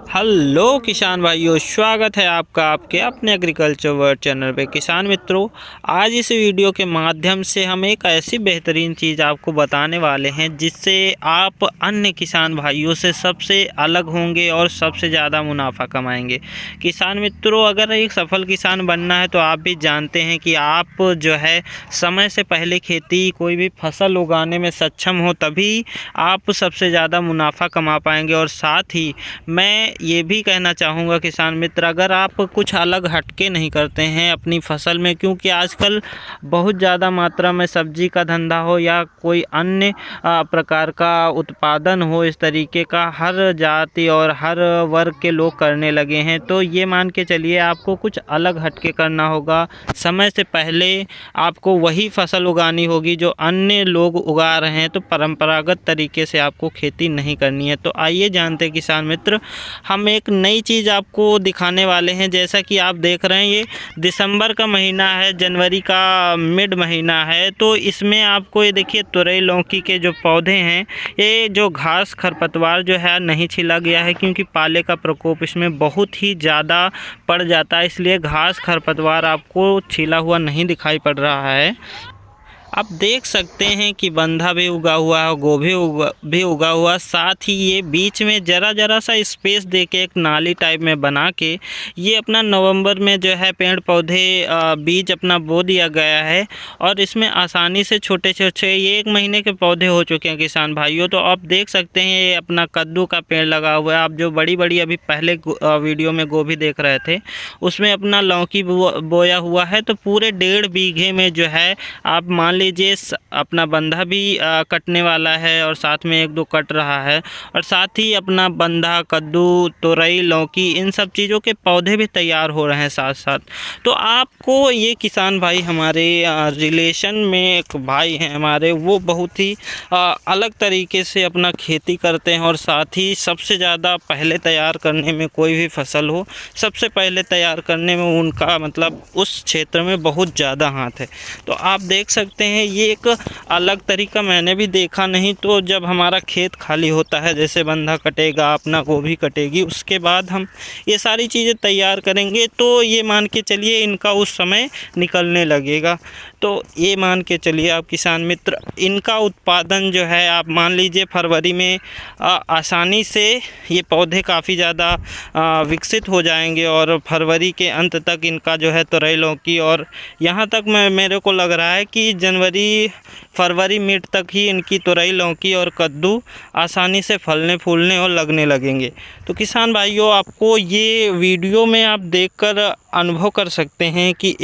Hello किसान भाइयों, स्वागत है आपका आपके अपने एग्रीकल्चर वर्ल्ड चैनल पे। किसान मित्रों, आज इस वीडियो के माध्यम से हम एक ऐसी बेहतरीन चीज़ आपको बताने वाले हैं जिससे आप अन्य किसान भाइयों से सबसे अलग होंगे और सबसे ज़्यादा मुनाफा कमाएंगे। किसान मित्रों, अगर एक सफल किसान बनना है तो आप भी जानते हैं कि आप जो है समय से पहले खेती कोई भी फसल उगाने में सक्षम हो, तभी आप सबसे ज़्यादा मुनाफा कमा पाएंगे। और साथ ही मैं ये भी कहना चाहूँगा किसान मित्र, अगर आप कुछ अलग हटके नहीं करते हैं अपनी फसल में, क्योंकि आजकल बहुत ज़्यादा मात्रा में सब्जी का धंधा हो या कोई अन्य प्रकार का उत्पादन हो, इस तरीके का हर जाति और हर वर्ग के लोग करने लगे हैं। तो ये मान के चलिए आपको कुछ अलग हटके करना होगा। समय से पहले आपको वही फसल उगानी होगी जो अन्य लोग उगा रहे हैं। तो परंपरागत तरीके से आपको खेती नहीं करनी है। तो आइए जानते हैं किसान मित्र, हम एक नई चीज़ आपको दिखाने वाले हैं। जैसा कि आप देख रहे हैं, ये दिसंबर का महीना है, जनवरी का मिड महीना है। तो इसमें आपको ये देखिए तुरई लौकी के जो पौधे हैं, ये जो घास खरपतवार जो है नहीं छिला गया है, क्योंकि पाले का प्रकोप इसमें बहुत ही ज़्यादा पड़ जाता है, इसलिए घास खरपतवार आपको छिला हुआ नहीं दिखाई पड़ रहा है। आप देख सकते हैं कि बंधा भी उगा हुआ है, गोभी भी उगा हुआ। साथ ही ये बीच में ज़रा सा स्पेस देके एक नाली टाइप में बना के ये अपना नवंबर में जो है पेड़ पौधे बीज अपना बो दिया गया है। और इसमें आसानी से छोटे छोटे ये 1 महीने के पौधे हो चुके हैं किसान भाइयों। तो आप देख सकते हैं ये अपना कद्दू का पेड़ लगा हुआ है। आप जो बड़ी अभी पहले वीडियो में गोभी देख रहे थे, उसमें अपना लौकी बोया हुआ है। तो पूरे 1.5 बीघे में जो है आप मान लीजिए अपना बंधा भी कटने वाला है, और साथ में 1-2 कट रहा है। और साथ ही अपना बंधा, कद्दू, तोरई, लौकी, इन सब चीज़ों के पौधे भी तैयार हो रहे हैं साथ साथ। तो आपको ये किसान भाई, हमारे रिलेशन में एक भाई हैं हमारे, वो बहुत ही अलग तरीके से अपना खेती करते हैं। और साथ ही सबसे ज़्यादा पहले तैयार करने में, कोई भी फसल हो सबसे पहले तैयार करने में उनका मतलब उस क्षेत्र में बहुत ज़्यादा हाथ है। तो आप देख सकते हैं ये एक अलग तरीका मैंने भी देखा नहीं। तो जब हमारा खेत खाली होता है, जैसे बंधा कटेगा, अपना गोभी कटेगी, उसके बाद हम ये सारी चीज़ें तैयार करेंगे, तो ये मान के चलिए इनका उस समय निकलने लगेगा। तो ये मान के चलिए आप किसान मित्र, इनका उत्पादन जो है आप मान लीजिए फरवरी में आसानी से ये पौधे काफ़ी ज़्यादा विकसित हो जाएंगे, और फरवरी के अंत तक इनका जो है तुरई लौकी, और यहाँ तक मेरे को लग रहा है कि फरवरी मिड तक ही इनकी तुरई लौकी और कद्दू आसानी से फलने फूलने और लगने लगेंगे। तो किसान भाइयों, आपको ये वीडियो में आप देखकर अनुभव कर सकते हैं कि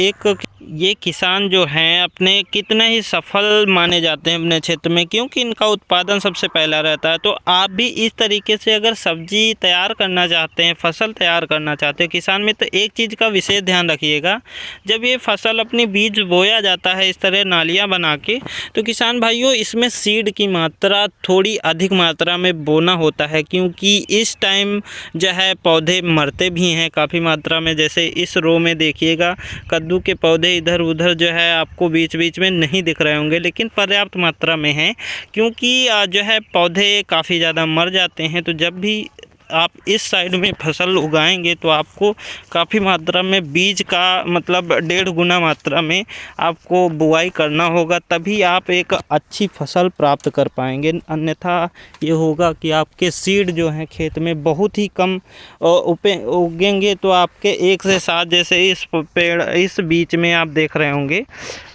ये किसान जो हैं अपने कितने ही सफल माने जाते हैं अपने क्षेत्र में, क्योंकि इनका उत्पादन सबसे पहला रहता है। तो आप भी इस तरीके से अगर सब्जी तैयार करना चाहते हैं, फसल तैयार करना चाहते हैं किसान मित्र, एक चीज़ का विशेष ध्यान रखिएगा। जब ये फसल अपनी बीज बोया जाता है इस तरह नालियाँ बना के, तो किसान भाइयों इसमें सीड की मात्रा थोड़ी अधिक मात्रा में बोना होता है, क्योंकि इस टाइम जो है पौधे मरते भी हैं काफ़ी मात्रा में। जैसे इस रो में देखिएगा, कद्दू के पौधे इधर उधर जो है आपको बीच बीच में नहीं दिख रहे होंगे, लेकिन पर्याप्त मात्रा में हैं, क्योंकि जो है पौधे काफ़ी ज़्यादा मर जाते हैं। तो जब भी आप इस साइड में फसल उगाएंगे तो आपको काफ़ी मात्रा में बीज का मतलब 1.5 गुना मात्रा में आपको बुआई करना होगा, तभी आप एक अच्छी फसल प्राप्त कर पाएंगे। अन्यथा ये होगा कि आपके सीड जो हैं खेत में बहुत ही कम उगेंगे। तो आपके 1 से 7, जैसे इस पेड़ इस बीच में आप देख रहे होंगे,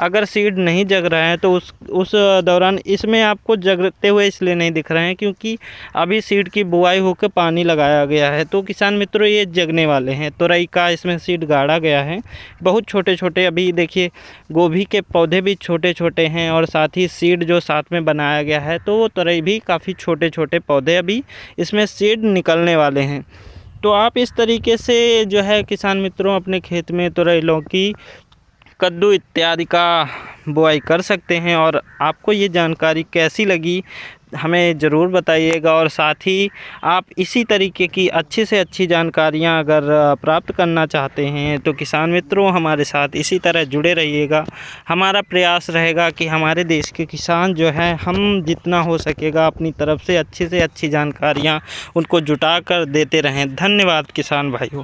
अगर सीड नहीं जग रहा है तो उस दौरान इसमें आपको जगते हुए इसलिए नहीं दिख रहे हैं क्योंकि अभी सीड की बुआई होकर पानी लगाया गया है। तो किसान मित्रों ये जगने वाले हैं। तुरई का इसमें सीड गाड़ा गया है, बहुत छोटे छोटे। अभी देखिए गोभी के पौधे भी छोटे छोटे हैं, और साथ ही सीड जो साथ में बनाया गया है, तो वो तुरई भी काफ़ी छोटे छोटे पौधे अभी इसमें सीड निकलने वाले हैं। तो आप इस तरीके से जो है किसान मित्रों अपने खेत में तुरई लौकी कद्दू इत्यादि का बुआई कर सकते हैं। और आपको ये जानकारी कैसी लगी हमें ज़रूर बताइएगा। और साथ ही आप इसी तरीके की अच्छी से अच्छी जानकारियाँ अगर प्राप्त करना चाहते हैं तो किसान मित्रों हमारे साथ इसी तरह जुड़े रहिएगा। हमारा प्रयास रहेगा कि हमारे देश के किसान जो हैं, हम जितना हो सकेगा अपनी तरफ से अच्छी जानकारियाँ उनको जुटा कर देते रहें। धन्यवाद किसान भाइयों।